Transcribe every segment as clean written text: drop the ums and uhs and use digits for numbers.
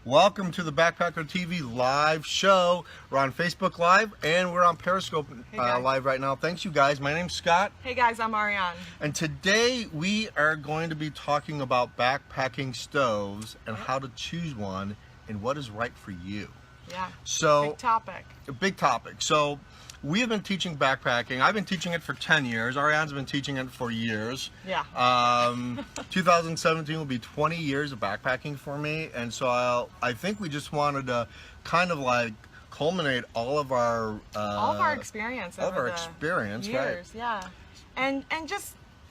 Welcome to the Backpacker TV live show. We're on Facebook Live and we're on Periscope Live right now. Thanks, you guys. My name's Scott. Hey guys, I'm Ariane. And today we are going to be talking about backpacking stoves and how to choose one and what is right for you. Yeah. So big topic. A big topic. So we have been teaching backpacking. I've been teaching it for 10 years. Ariane's been teaching it for years. Yeah. 2017 will be 20 years of backpacking for me. And so I think we just wanted to kind of like culminate all of our experience all of over our the experience, years, right? yeah.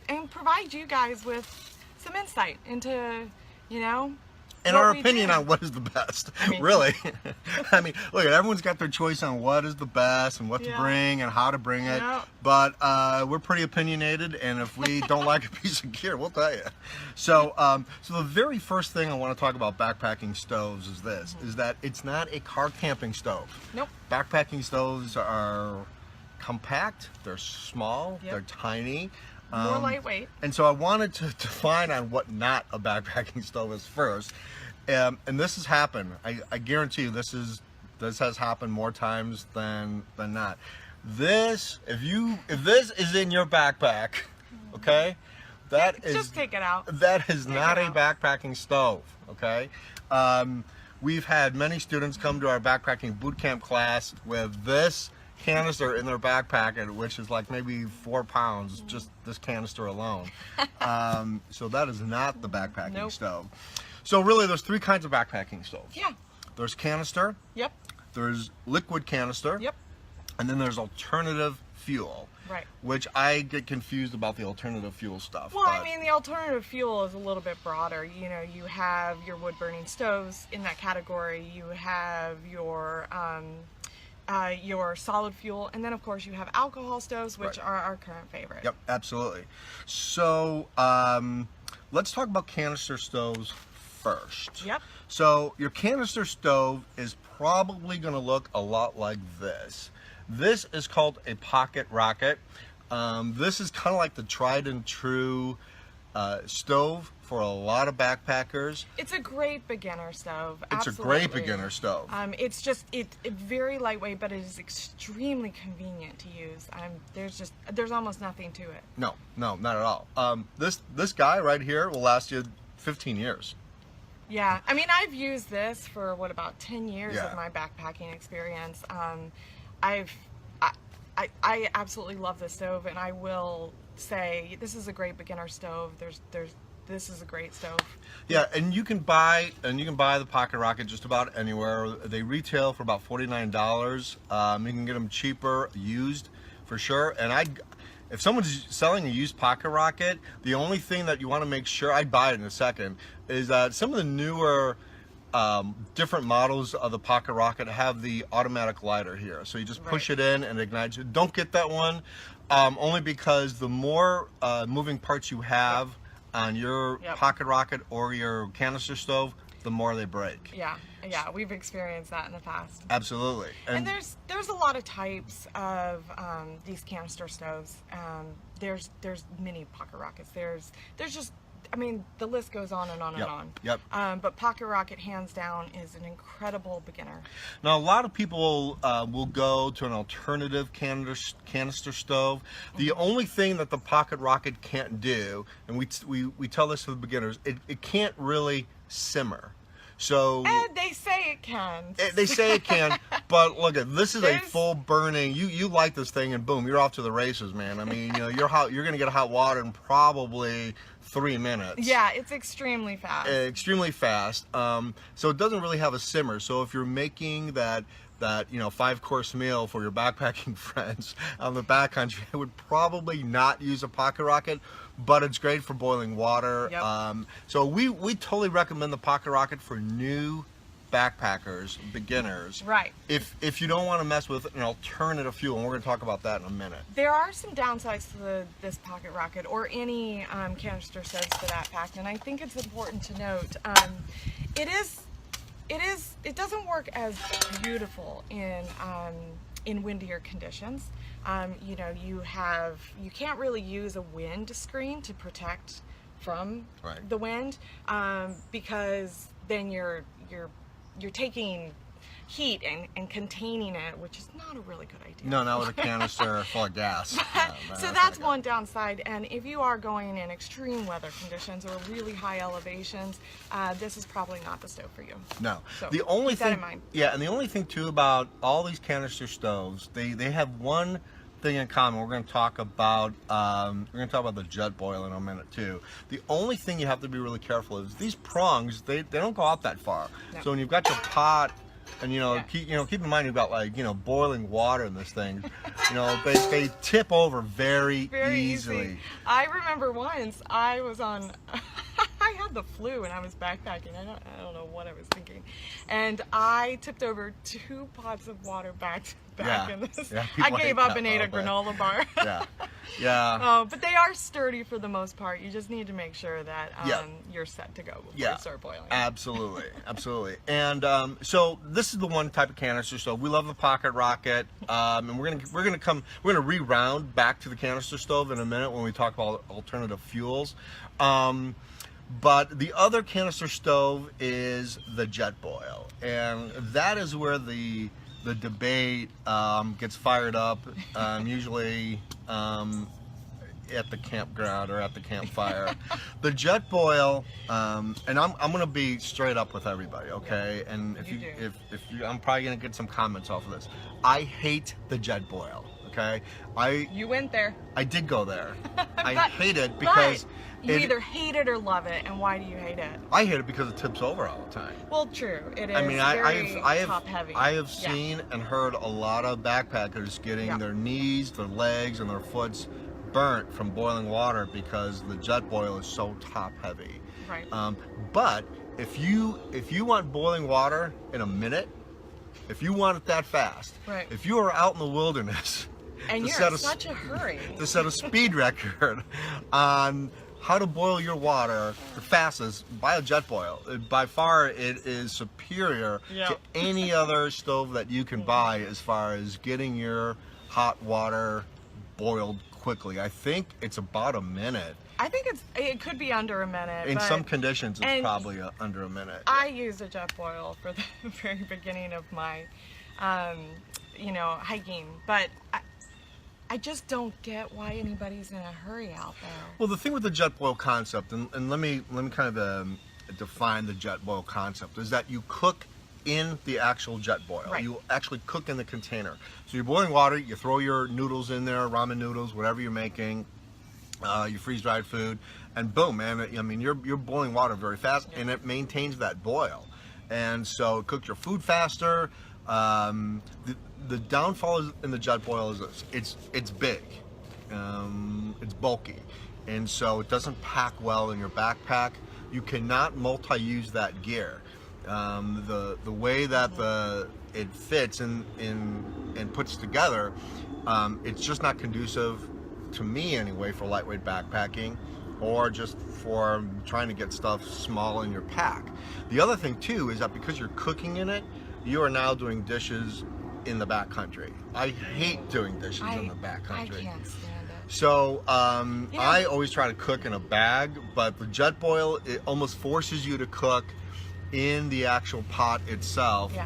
And provide you guys with some insight into, you know, and our opinion on what is the best, really. I mean, look, everyone's got their choice on what is the best and what to bring and how to bring it. Yeah. But we're pretty opinionated, and if we don't like a piece of gear, we'll tell you. So, so the very first thing I want to talk about backpacking stoves is this: is that it's not a car camping stove. Nope. Backpacking stoves are compact. They're small. They're tiny. More lightweight. And so I wanted to define on what not a backpacking stove is first. And this has happened. I guarantee you this has happened more times than not. This, if this is in your backpack, okay, just take it out. That is not a backpacking stove, okay? We've had many students come to our backpacking boot camp class with this canister in their backpack, which is like maybe 4 pounds, just this canister alone. So that is not the backpacking stove. So really there's 3 kinds of backpacking stoves. Yeah. There's canister. Yep. There's liquid canister. Yep. And then there's alternative fuel. Right. Which I get confused about the alternative fuel stuff. Well, I mean, the alternative fuel is a little bit broader. You know, you have your wood-burning stoves in that category. You have your solid fuel, and then of course you have alcohol stoves, which are our current favorite. Yep, absolutely. So let's talk about canister stoves first. Yep. So your canister stove is probably going to look a lot like this. This is called a pocket rocket. This is kind of like the tried and true stove for a lot of backpackers. It's a great beginner stove. It's Absolutely. a great beginner stove. It's just it's very lightweight, but it is extremely convenient to use. There's almost nothing to it. No, not at all. This guy right here will last you 15 years. Yeah, I mean, I've used this for about 10 years of my backpacking experience. I absolutely love this stove, and I will say this is a great beginner stove. This is a great stove. Yeah, and you can buy the Pocket Rocket just about anywhere. They retail for about $49. You can get them cheaper used for sure. And if someone's selling a used Pocket Rocket, the only thing that you want to make sure, I'd buy it in a second, is that some of the newer different models of the Pocket Rocket have the automatic lighter here. So you just push it in and it ignites it. Don't get that one, only because the more moving parts you have on your Pocket Rocket or your canister stove, the more they break. Yeah, we've experienced that in the past. Absolutely. And there's a lot of types of these canister stoves. There's many Pocket Rockets. There's just, I mean, the list goes on and on and on. Yep. But Pocket Rocket, hands down, is an incredible beginner. Now, a lot of people will go to an alternative canister stove. The only thing that the Pocket Rocket can't do, and we tell this to the beginners, it can't really simmer. So they say it can. They say it can, but look, this is a full burning. You light this thing, and boom, you're off to the races, man. I mean, you know, you're gonna get hot water in probably 3 minutes. Yeah, it's extremely fast. Extremely fast. So it doesn't really have a simmer. So if you're making that 5-course meal for your backpacking friends on the backcountry, I would probably not use a Pocket Rocket, but it's great for boiling water. Yep. So we totally recommend the Pocket Rocket for new backpackers, beginners. Right. If you don't want to mess with an alternative fuel, and we're going to talk about that in a minute. There are some downsides to this Pocket Rocket, or any canister stoves for that fact, and I think it's important to note it doesn't work as beautiful in windier conditions. You know, you can't really use a wind screen to protect from the wind, because then your you're taking heat and containing it, which is not a really good idea. No, not with a canister full of gas. So that's one downside. And if you are going in extreme weather conditions or really high elevations, this is probably not the stove for you. No. So the only keep thing, that in mind. yeah, and the only thing too about all these canister stoves, they have one thing in common. We're going to talk about the jet boil in a minute too. The only thing you have to be really careful is these prongs. They don't go out that far. No. So when you've got your pot. And Yeah. keep in mind you've got boiling water in this thing. They tip over very easily. Easy. I remember once I was on. I had the flu and I was backpacking. I don't know what I was thinking, and I tipped over 2 pots of water back to back. Yeah. In this. Yeah, I people gave hate up that and ate a little bit. granola bar. Yeah, yeah. Oh, but they are sturdy for the most part. You just need to make sure that Yeah. you're set to go before Yeah, you start boiling. absolutely, absolutely. And so this is the one type of canister stove. We love the Pocket Rocket, and we're gonna reround back to the canister stove in a minute when we talk about alternative fuels. But the other canister stove is the jet boil, and that is where the debate gets fired up. Usually. At the campground or at the campfire. The jet boil, and I'm gonna be straight up with everybody, okay? Yeah, and you do. if you, I'm probably gonna get some comments off of this. I hate the jet boil, okay? You went there. I did go there. I But- hate it because you either hate it or love it. And why do you hate it? I hate it because it tips over all the time. Well, true. It is I mean, very I have top heavy. I have Yeah. seen and heard a lot of backpackers getting Yeah. their knees, their legs, and their foots burnt from boiling water because the jet boil is so top heavy. Right. But if you want boiling water in a minute, if you want it that fast, Right. if you are out in the wilderness and to you're set in a such a hurry. to set a speed record on how to boil your water the fastest by a jet boil. By far, it is superior Yeah. to any other stove that you can buy as far as getting your hot water boiled quickly. I think it's about a minute. I think it could be under a minute. In but some conditions, it's and probably under a minute. I used a jet boil for the very beginning of my, hiking, but I just don't get why anybody's in a hurry out there. Well, the thing with the jet boil concept, and let me kind of define the jet boil concept, is that you cook in the actual jet boil. Right. You actually cook in the container. So you're boiling water, you throw your noodles in there, ramen noodles, whatever you're making, your freeze-dried food, and boom, man, I mean, you're boiling water very fast, Yeah. and it maintains that boil. And so it cooks your food faster. The downfall in the jet boil is this. It's big, it's bulky, and so it doesn't pack well in your backpack. You cannot multi-use that gear. The way that it fits and puts together, it's just not conducive to me anyway for lightweight backpacking or just for trying to get stuff small in your pack. The other thing too is that because you're cooking in it, you are now doing dishes in the backcountry. I hate doing dishes in the I backcountry. can't stand it. So Yeah. I always try to cook in a bag, but the jet boil, it almost forces you to cook in the actual pot itself. Yeah.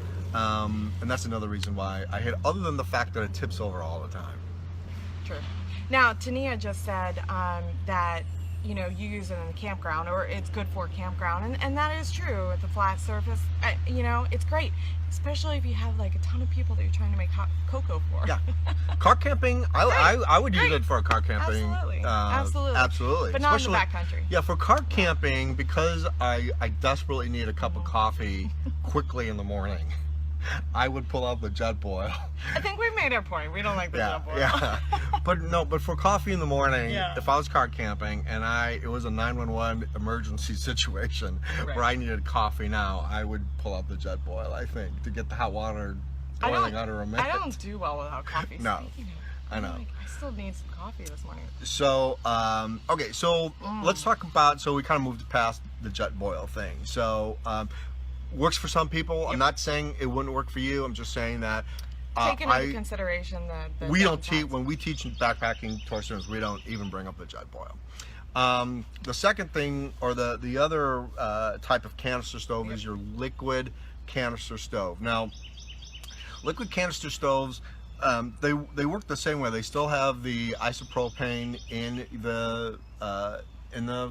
And that's another reason why I hate it, other than the fact that it tips over all the time. True. Now, Tania just said that you use it in the campground, or it's good for a campground, and that is true. At the flat surface, it's great, especially if you have like a ton of people that you're trying to make hot cocoa for. Yeah. Car camping, I would use it for car camping. Absolutely. Absolutely. But not in the Especially- backcountry. Yeah, for car camping, because I desperately need a cup of coffee quickly in the morning, I would pull out the jet boil. I think we've made our point. We don't like the jet boil. Yeah. But for coffee in the morning, Yeah. if I was car camping and it was a 911 emergency situation Right. where I needed coffee now, I would pull out the jet boil, I think, to get the hot water boiling under a minute. I don't do well without coffee. No. Speaking of, I know. I still need some coffee this morning. So, okay, so let's talk about, so we kind of moved past the jet boil thing. So, works for some people. I'm not saying it wouldn't work for you. I'm just saying that Taking into consideration the we don't downsides. teach, when we teach backpacking to our students, we don't even bring up the jet boil. The second thing, or the other type of canister stove, is your liquid canister stove. Now, liquid canister stoves, they work the same way. They still have the isopropane in the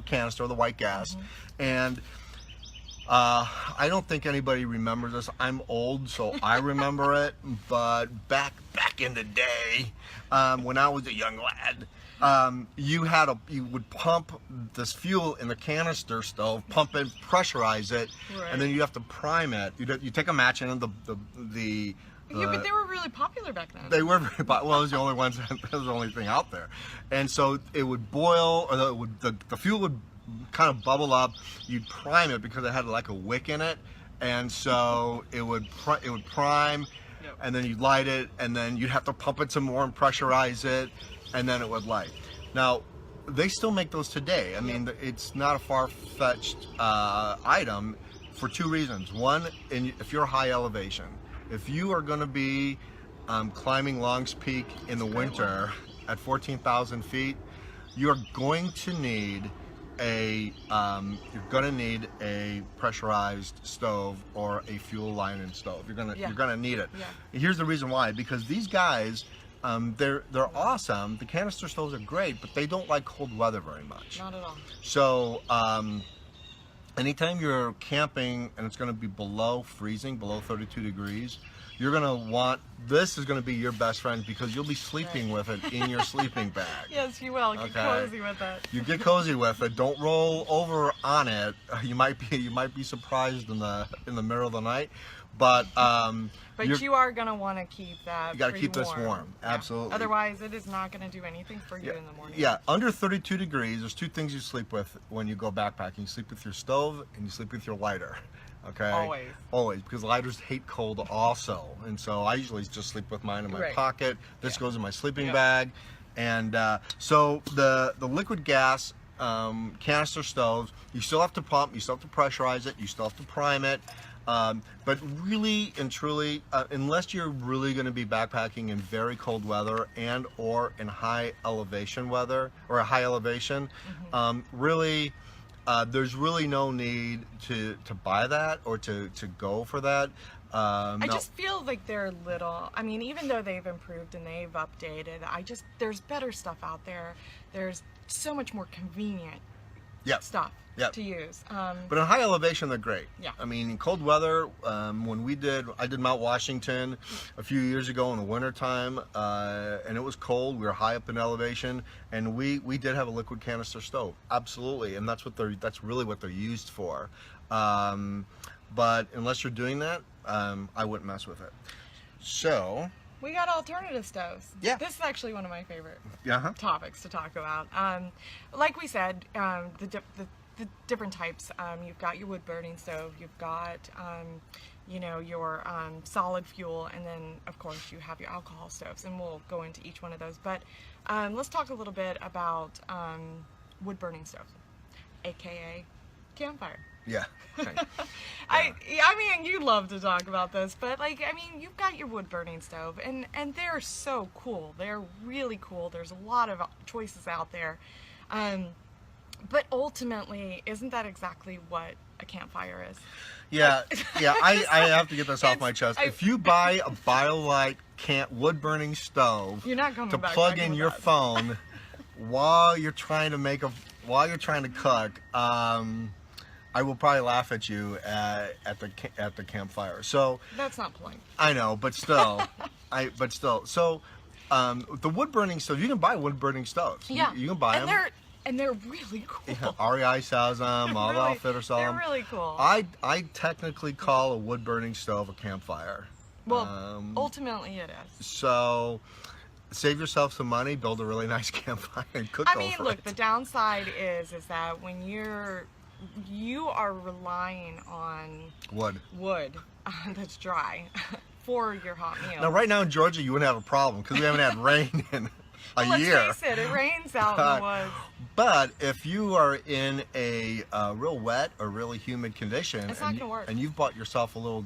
canister, the white gas, and I don't think anybody remembers this. I'm old, so I remember it. But back in the day, when I was a young lad, you would pump this fuel in the canister stove, pump it, pressurize it, and then you have to prime it. You take a match and the yeah, but they were really popular back then. They were very popular. Well, it was the only ones. That was the only thing out there, and so it would boil, or the fuel would kind of bubble up. You'd prime it because it had like a wick in it, and so it would prime, and then you'd light it, and then you'd have to pump it some more and pressurize it, and then it would light. Now, they still make those today. I mean, it's not a far-fetched item for two reasons. One, if you're high elevation, if you are going to be climbing Long's Peak in the winter at 14,000 feet, you're going to need a pressurized stove or a fuel line stove. You're gonna need it. Yeah. Here's the reason why: because these guys, they're awesome. The canister stoves are great, but they don't like cold weather very much. Not at all. So anytime you're camping and it's going to be below freezing, below 32 degrees, you're going to want, this is going to be your best friend, because you'll be sleeping with it in your sleeping bag. Yes, you will. Get cozy with it. You get cozy with it. Don't roll over on it. You might be surprised in the middle of the night, but you are going to want to keep that. You got to keep this warm. Yeah. Absolutely. Otherwise, it is not going to do anything for you in the morning. Yeah, under 32 degrees, there's two things you sleep with when you go backpacking. You sleep with your stove and you sleep with your lighter. Okay. Always, because lighters hate cold also, and so I usually just sleep with mine in my pocket. This goes in my sleeping bag, and so the liquid gas canister stoves, you still have to pump, you still have to pressurize it, you still have to prime it, but really and truly, unless you're really going to be backpacking in very cold weather and or in high elevation weather or a high elevation, really. There's really no need to buy that or to go for that. I just feel like they're little. I mean, even though they've improved and they've updated, there's better stuff out there. There's so much more convenient stuff to use. But in high elevation, they're great. Yeah. I mean, in cold weather, when I did Mount Washington a few years ago in the wintertime, and it was cold. We were high up in elevation, and we did have a liquid canister stove. Absolutely, and that's really what they're used for. But unless you're doing that, I wouldn't mess with it. So. We got alternative stoves. Yeah. This is actually one of my favorite topics to talk about. Like we said, the different types. You've got your wood burning stove. You've got, your solid fuel, and then of course you have your alcohol stoves. And we'll go into each one of those. But let's talk a little bit about wood burning stoves, aka campfire. Yeah. Okay. I mean, you love to talk about this, but you've got your wood burning stove, and they're so cool. They're really cool. There's a lot of choices out there. But ultimately, isn't that exactly what a campfire is? Yeah, I have to get this off my chest. If you buy a BioLite wood burning stove you're not to plug in your phone while you're trying to cook, I will probably laugh at you at the campfire. So that's not polite. I know, but still, So the wood burning stove, you can buy wood burning stoves. Yeah, you can buy them. And they're really cool. Yeah, REI sells them. All the outfitters sell them. They're really cool. I technically call a wood burning stove a campfire. Well, ultimately it is. So save yourself some money, build a really nice campfire, and cook over it. I mean, look, the downside is that when you are relying on wood that's dry for your hot meal. Now, right now in Georgia, you wouldn't have a problem because we haven't had rain in a year. Let's face it rains out in the woods. But if you are in a real wet or really humid condition, it's not gonna work. And you've bought yourself a little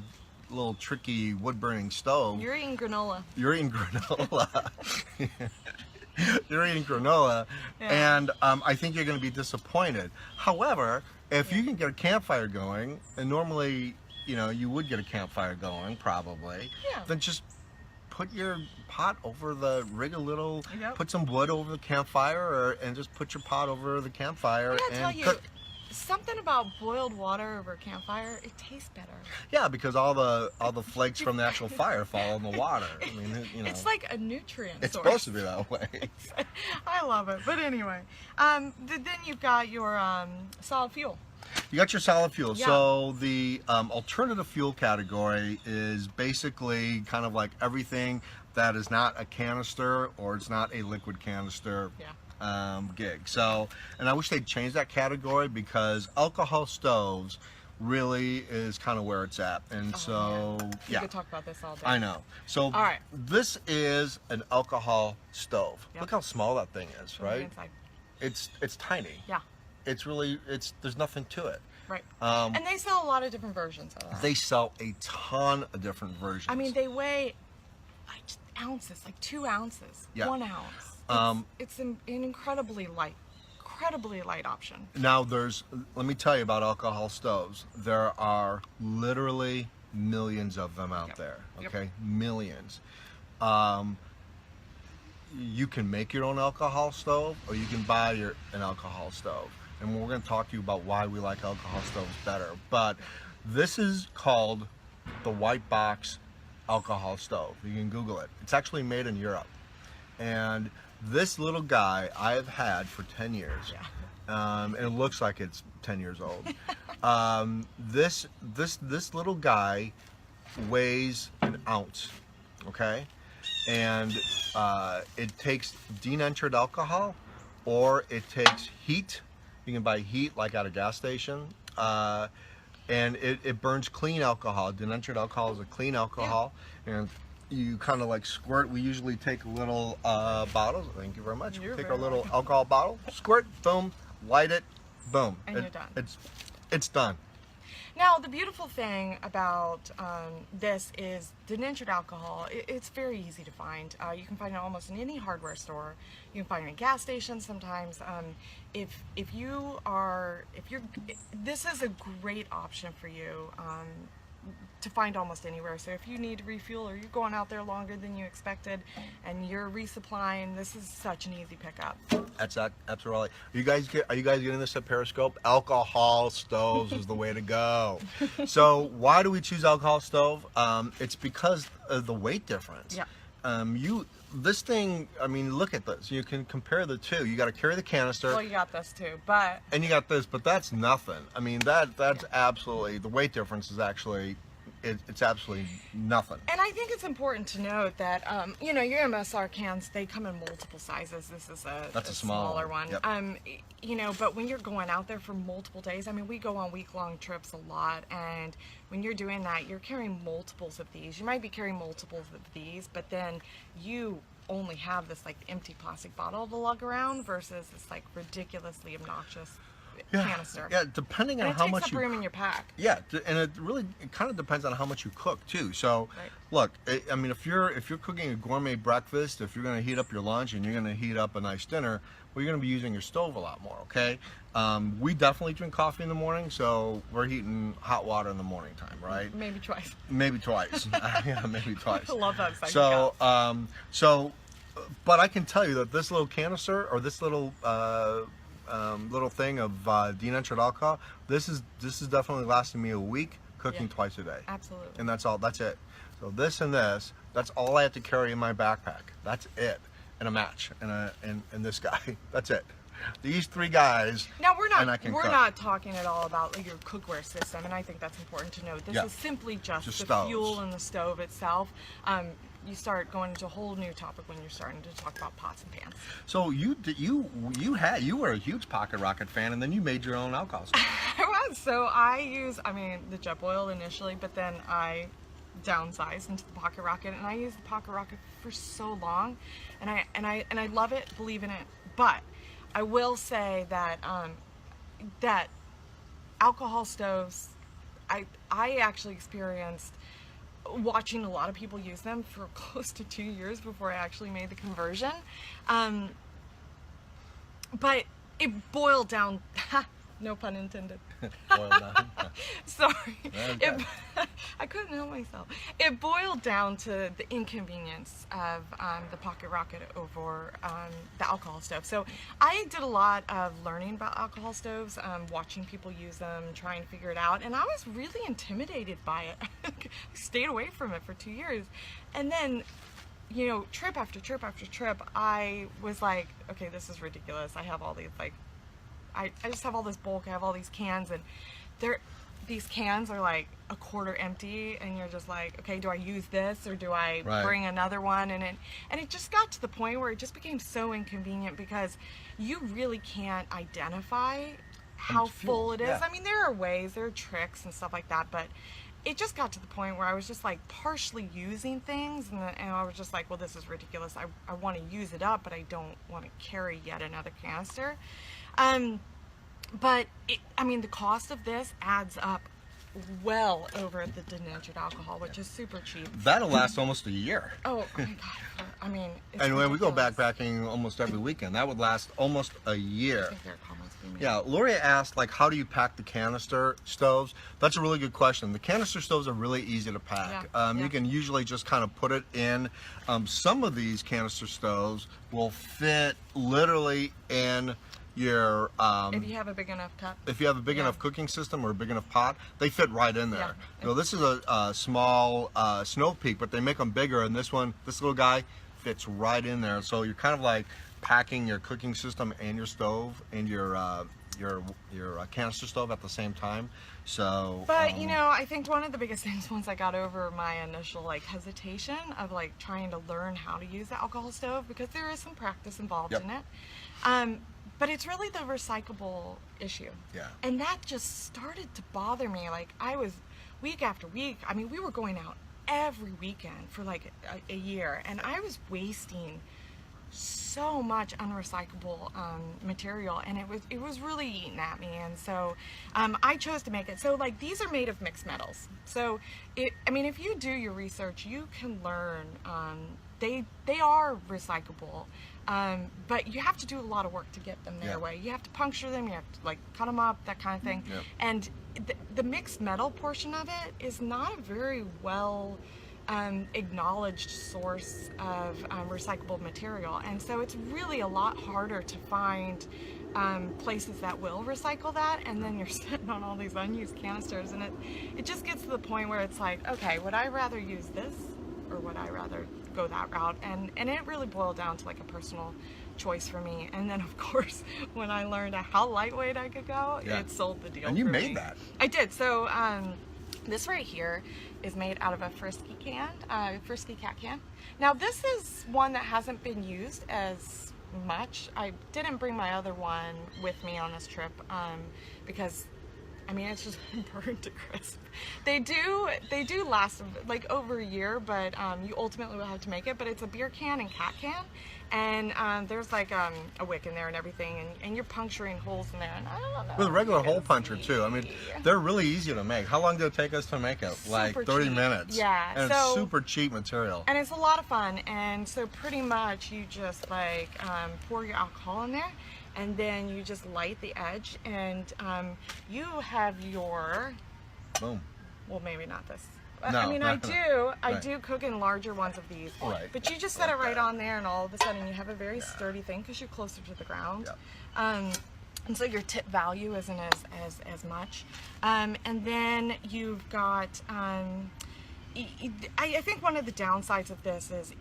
tricky wood burning stove, you're eating granola. You're eating granola, Yeah. and I think you're going to be disappointed. However, if you can get a campfire going, and normally, you would get a campfire going, probably, Yeah. then just put your pot over rig a little, Yep. put some wood over the campfire, and just put your pot over the campfire I gotta tell and you, cook. something about boiled water over a campfire, it tastes better. Yeah, because all the flakes from the actual fire fall in the water. I mean, It's like a nutrient it's source. supposed to be that way. I love it. But anyway, then you've got your solid fuel. You got your solid fuel. Yeah. So the alternative fuel category is basically kind of like everything that is not a canister or it's not a liquid canister. Yeah. Gig. So, and I wish they'd change that category because alcohol stoves really is kind of where it's at. And so, We yeah. could talk about this all day. I know. So, All right. this is an alcohol stove. Yep. Look how small that thing is, From the right? inside. It's tiny. Yeah. There's nothing to it. Right. And they sell a lot of different versions of that. They sell a ton of different versions. I mean, they weigh like just ounces, like 2 ounces, Yeah. 1 ounce. It's an incredibly light option. Now let me tell you about alcohol stoves. There are literally millions of them out there. Yep. Okay, millions. You can make your own alcohol stove, or you can buy an alcohol stove. And we're going to talk to you about why we like alcohol stoves better. But this is called the White Box alcohol stove. You can Google it. It's actually made in Europe. And this little guy I have had for 10 years. Yeah. And it looks like it's 10 years old. This little guy weighs an ounce, okay? And it takes denatured alcohol, or it takes heat. You can buy heat like at a gas station. And it burns clean alcohol. Denatured alcohol is a clean alcohol. And you kind of like squirt. We usually take little bottles. Thank you very much. You're Take very our little welcome. alcohol bottle, squirt, boom, light it, boom. And you're done. It's done. Now, the beautiful thing about this is denatured alcohol. It's very easy to find. You can find it almost in any hardware store. You can find it in gas stations sometimes. This is a great option for you to find almost anywhere. So if you need to refuel, or you're going out there longer than you expected, and you're resupplying, this is such an easy pickup. That's absolutely. Are you guys getting this at Periscope? Alcohol stoves is the way to go. So why do we choose alcohol stove? It's because of the weight difference. Yeah. This thing. I mean, look at this. You can compare the two. You got to carry the canister. Well, you got this too, but And you got this, but that's nothing. I mean, that's absolutely, the weight difference is actually, it's absolutely nothing. and I think it's important to note that your MSR cans, they come in multiple sizes. This is That's a smaller one. Yep. But when you're going out there for multiple days, I mean, we go on week-long trips a lot, and when you're doing that, you're carrying multiples of these. You might be carrying multiples of these, but then you only have this like empty plastic bottle to lug around versus this like ridiculously obnoxious canister. Yeah, depending on And it how takes much up you room in your pack. Yeah, and it kind of depends on how much you cook too. So, Right. look, I mean, if you're cooking a gourmet breakfast, if you're going to heat up your lunch and you're going to heat up a nice dinner, well, you're going to be using your stove a lot more. Okay, we definitely drink coffee in the morning, so we're heating hot water in the morning time, right? Maybe twice. Maybe twice. Yeah, maybe twice. I love that second So, cup. but I can tell you that this little canister or this little little thing of denatured alcohol, this is definitely lasting me a week cooking Yeah. twice a day. Absolutely. And that's all. That's it. So this and this, that's all I have to carry in my backpack. That's it. And a match and this guy. That's it. These three guys. Now we're and I not can we're cook. not talking at all about like your cookware system, and I think that's important to note. This Yeah. is simply just the stoves. fuel in the stove itself. You start going into a whole new topic when you're starting to talk about pots and pans. So you were a huge Pocket Rocket fan, and then you made your own alcohol stove. I was. So I use, the jet boil initially, but then I downsized into the Pocket Rocket, and I used the Pocket Rocket for so long, and I love it, believe in it. But I will say that that alcohol stoves, I actually experienced watching a lot of people use them for close to 2 years before I actually made the conversion. But it boiled down, no pun intended. Boiled down. Sorry. Okay. I couldn't help myself. It boiled down to the inconvenience of the pocket rocket over the alcohol stove. So I did a lot of learning about alcohol stoves, watching people use them, trying to figure it out, and I was really intimidated by it. I stayed away from it for 2 years. And then, you know, trip after trip after trip, I was like, okay, this is ridiculous. I have all these, like, I just have all this bulk, I have all these cans, and these cans are like a quarter empty, and you're just like, okay, do I use this or do I bring another one? And it just got to the point where it just became so inconvenient because you really can't identify how full it is. Yeah. I mean, there are ways, there are tricks and stuff like that, but it just got to the point where I was just like partially using things, and I was just like, well, this is ridiculous. I want to use it up, but I don't want to carry yet another canister. But I mean, the cost of this adds up well over the denatured alcohol, which is super cheap. That'll last almost a year. Oh my God. I mean, it's And when we go ridiculous. backpacking almost every weekend, that would last almost a year. I think there are comments being made. Yeah, Lori asked, like, how do you pack the canister stoves? That's a really good question. The canister stoves are really easy to pack. Yeah, You can usually just kind of put it in. Some of these canister stoves will fit literally in your If you have a big enough cup. if you have a big enough cooking system or a big enough pot, they fit right in there. Yeah. You know, this is a small Snow Peak, but they make them bigger, and this little guy fits right in there. So you're kind of like packing your cooking system and your stove and your canister stove at the same time. So But you know, I think one of the biggest things, once I got over my initial like hesitation of like trying to learn how to use the alcohol stove, because there is some practice involved in it. But it's really the recyclable issue. Yeah. And that just started to bother me. Like, I was week after week, I mean, we were going out every weekend for like a year, and I was wasting so much unrecyclable material, and it was really eating at me. And so I chose to make it. So like, these are made of mixed metals. So I mean, if you do your research, you can learn they are recyclable. But you have to do a lot of work to get them their way. You have to puncture them, you have to like cut them up, that kind of thing. Yep. And the mixed metal portion of it is not a very well acknowledged source of recyclable material. And so it's really a lot harder to find places that will recycle that, and then you're sitting on all these unused canisters, and it just gets to the point where it's like, okay, would I rather use this or would I rather go that route? And it really boiled down to like a personal choice for me. And then of course, when I learned how lightweight I could go, it sold the deal. And you for made me. that. I did. So this right here is made out of a Frisky can, Frisky cat can. Now this is one that hasn't been used as much. I didn't bring my other one with me on this trip because I mean, it's just burned to crisp. They do last like over a year, but you ultimately will have to make it. But it's a beer can and cat can, and there's like a wick in there and everything, and you're puncturing holes in there. And I don't know. with a regular you hole can puncher see. too. I mean, they're really easy to make. How long did it take us to make it? Like Super 30 cheap. minutes. Yeah, And so- it's super cheap material. And it's a lot of fun. And so pretty much you just like pour your alcohol in there, and then you just light the edge, and you have your, Boom. well, maybe not this. No, I mean, not gonna- I right. do cook in larger ones of these. Right. But you just set it right on there, and all of a sudden you have a very sturdy thing because you're closer to the ground. Yep. And so your tip value isn't as much. And then you've got, I think one of the downsides of this is,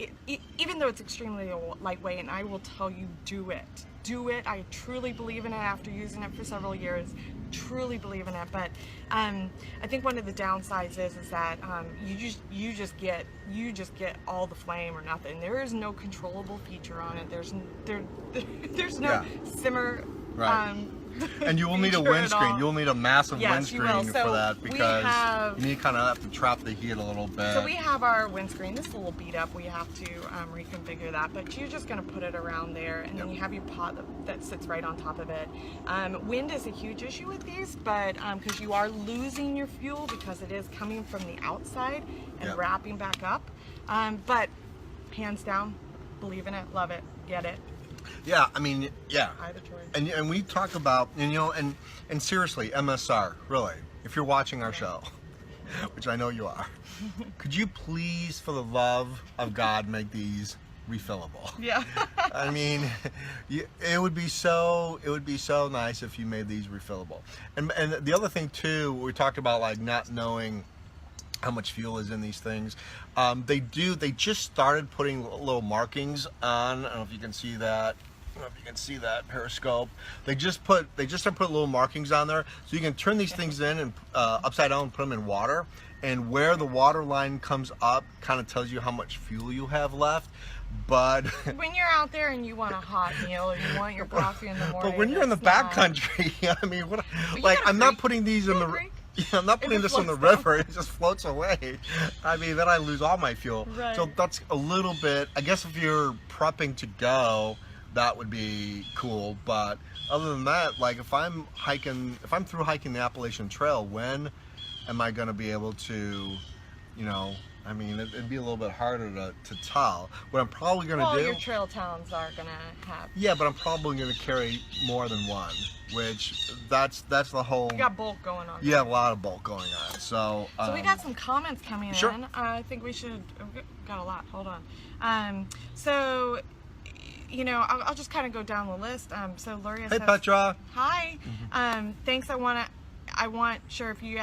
even though it's extremely lightweight, and I will tell you, do it. Do it. I truly believe in it after using it for several years. Truly believe in it. But I think one of the downsides is that you just get all the flame or nothing. There is no controllable feature on it. There's no simmer. Right. And you will need a feature at windscreen. all. You'll need a massive Yes, you will. windscreen So for that we because have- you need kind of have to trap the heat a little bit. So we have our windscreen. This is a little beat up. We have to reconfigure that, but you're just going to put it around there, and then you have your pot that sits right on top of it. Wind is a huge issue with these, but because you are losing your fuel because it is coming from the outside and wrapping back up. But hands down, believe in it, love it, get it. Yeah, I mean, yeah. Either choice. And we talk about, and, you know, and seriously, MSR, really, if you're watching our show, which I know you are, could you please, for the love of God, make these refillable? Yeah. I mean, it would be so nice if you made these refillable. And the other thing too, we talked about like not knowing how much fuel is in these things. They just started putting little markings on. I don't know if you can see that. I don't know if you can see that periscope. They just started putting little markings on there, so you can turn these things in and upside down and put them in water. And where the water line comes up, kind of tells you how much fuel you have left. But when you're out there and you want a hot meal or you want your coffee in the morning, but when you're in the backcountry, I mean, I'm not putting these in the. Yeah, I'm not putting this in the river. It just floats away. I mean, then I lose all my fuel. Right. So that's a little bit. I guess if you're prepping to go, that would be cool. But other than that, like if I'm through hiking the Appalachian Trail, when am I going to be able to, you know? I mean, it'd be a little bit harder to tell. What I'm probably going to do. Your trail towns are going to have. Yeah, but I'm probably going to carry more than one, which that's the whole. You got bulk going on. Yeah, a lot of bulk going on. So we got some comments coming sure. in. I think we should. We got a lot. Hold on. So, you know, I'll just kind of go down the list. So Luria says, Petra. Hi. Thanks. I want sure if you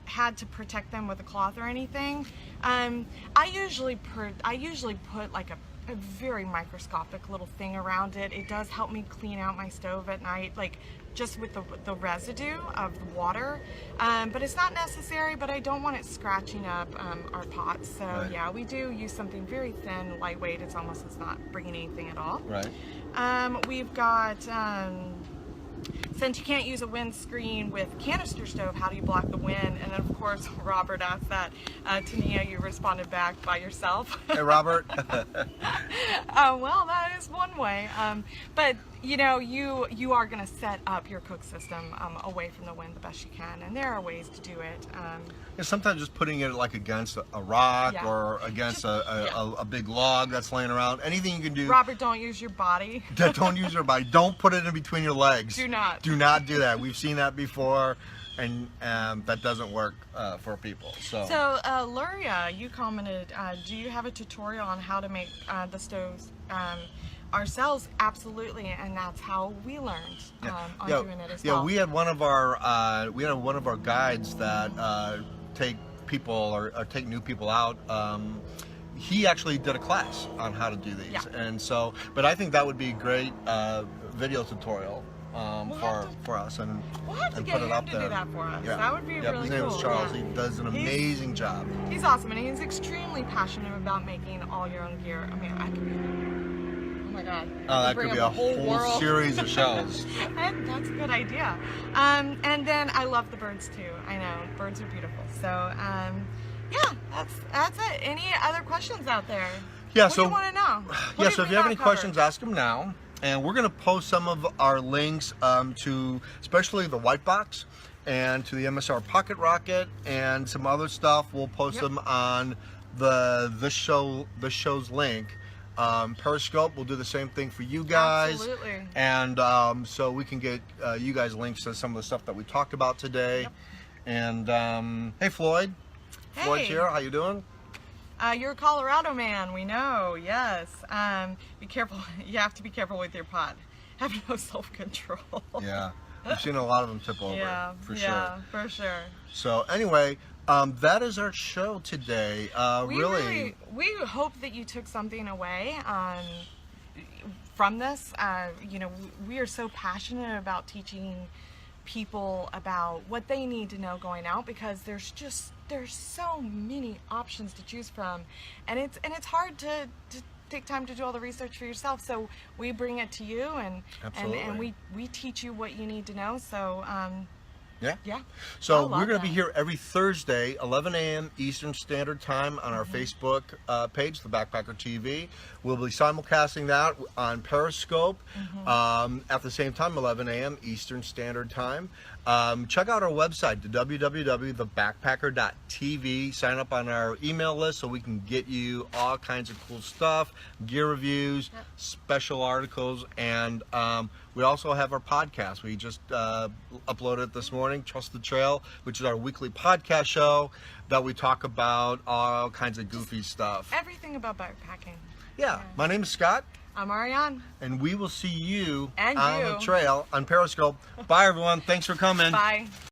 had to protect them with a cloth or anything. I usually put like a very microscopic little thing around it. It does help me clean out my stove at night, like just with the residue of the water. But it's not necessary, but I don't want it scratching up our pots. So right. Yeah, we do use something very thin, lightweight. It's not bringing anything at all. Right. We've got, since you can't use a windscreen with canister stove, how do you block the wind? And then of course, Robert asked that. Tania, you responded back by yourself. Hey, Robert. Well, that is one way. But you know, you are going to set up your cook system away from the wind the best you can, and there are ways to do it. Yeah, sometimes just putting it like against a rock or against a big log that's laying around. Anything you can do. Robert, don't use your body. Don't use your body. Don't put it in between your legs. Do not. Do not do that. We've seen that before, and that doesn't work for people. So Luria, you commented, do you have a tutorial on how to make the stoves ourselves? Absolutely, and that's how we learned on doing it as well. Yeah, we had one of our guides that take people or take new people out. He actually did a class on how to do these, and so. But I think that would be a great video tutorial for us, and we'll have to and get put him it up to there. do that for us. Yeah. That would be really cool. His name is Charles. Yeah. He does an amazing job. He's awesome, and he's extremely passionate about making all your own gear. I mean, I could be. Oh my God. Oh, that could be a whole series of shows. And that's a good idea. And then I love the birds too. I know birds are beautiful. So yeah, that's it. Any other questions out there? Yeah. What So do you want to know? Yeah. So if you have any questions, ask them now. And we're going to post some of our links to especially the white box and to the MSR Pocket Rocket and some other stuff. We'll post them on this show's link. Periscope will do the same thing for you guys. Absolutely. And so we can get you guys links to some of the stuff that we talked about today. Yep. And hey, Floyd. Hey. Floyd's here. How you doing? You're a Colorado man, we know, yes. Be careful, you have to be careful with your pot. Have no self-control. Yeah, we've seen a lot of them tip over, for sure. Yeah, for sure. So anyway, that is our show today. We hope that you took something away from this. You know, we are so passionate about teaching people about what they need to know going out, because there's so many options to choose from, and it's hard to take time to do all the research for yourself. So we bring it to you, and we teach you what you need to know. So yeah. So we're going to be here every Thursday, 11 a.m. Eastern Standard Time on our Facebook page, the Backpacker TV. We'll be simulcasting that on Periscope at the same time, 11 a.m. Eastern Standard Time. Check out our website, www.thebackpacker.tv. Sign up on our email list so we can get you all kinds of cool stuff, gear reviews, special articles, and we also have our podcast. We just uploaded it this morning, Trust the Trail, which is our weekly podcast show that we talk about all kinds of goofy stuff. Everything about backpacking. Yeah. My name is Scott. I'm Ariane. And we will see you and on the trail on Periscope. Bye, everyone. Thanks for coming. Bye.